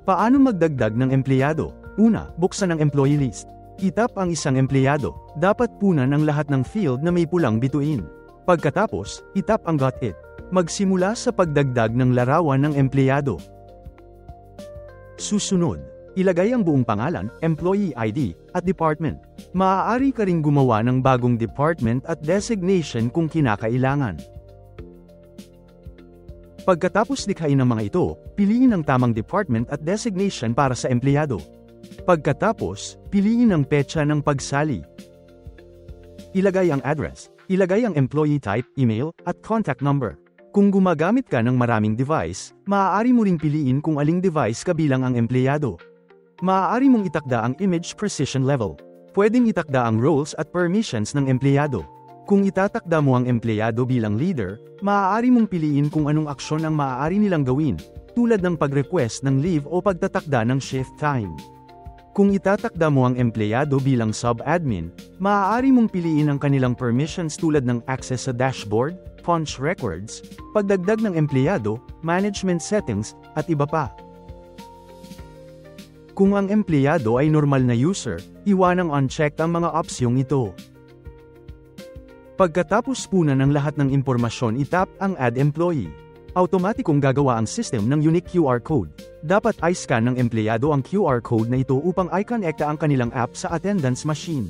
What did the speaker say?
Paano magdagdag ng empleyado? Una, buksan ang employee list. Itap ang isang empleyado. Dapat punan ang lahat ng field na may pulang bituin. Pagkatapos, itap ang got it. Magsimula sa pagdagdag ng larawan ng empleyado. Susunod, ilagay ang buong pangalan, employee ID, at department. Maaari ka ring gumawa ng bagong department at designation kung kinakailangan. Pagkatapos likhain ang mga ito, piliin ang tamang department at designation para sa empleyado. Pagkatapos, piliin ang petsa ng pagsali. Ilagay ang address, ilagay ang employee type, email, at contact number. Kung gumagamit ka ng maraming device, maaari mo ring piliin kung aling device kabilang ang empleyado. Maaari mong itakda ang image precision level. Pwedeng itakda ang roles at permissions ng empleyado. Kung itatakda mo ang empleyado bilang leader, maaari mong piliin kung anong aksyon ang maaari nilang gawin, tulad ng pag-request ng leave o pagtatakda ng shift time. Kung itatakda mo ang empleyado bilang sub-admin, maaari mong piliin ang kanilang permissions tulad ng access sa dashboard, punch records, pagdagdag ng empleyado, management settings, at iba pa. Kung ang empleyado ay normal na user, iwanang unchecked ang mga opsyong ito. Pagkatapos punan ng lahat ng impormasyon, itap ang Add Employee. Automatikong gagawa ang system ng unique QR code. Dapat i-scan ng empleyado ang QR code na ito upang i-connecta ang kanilang app sa attendance machine.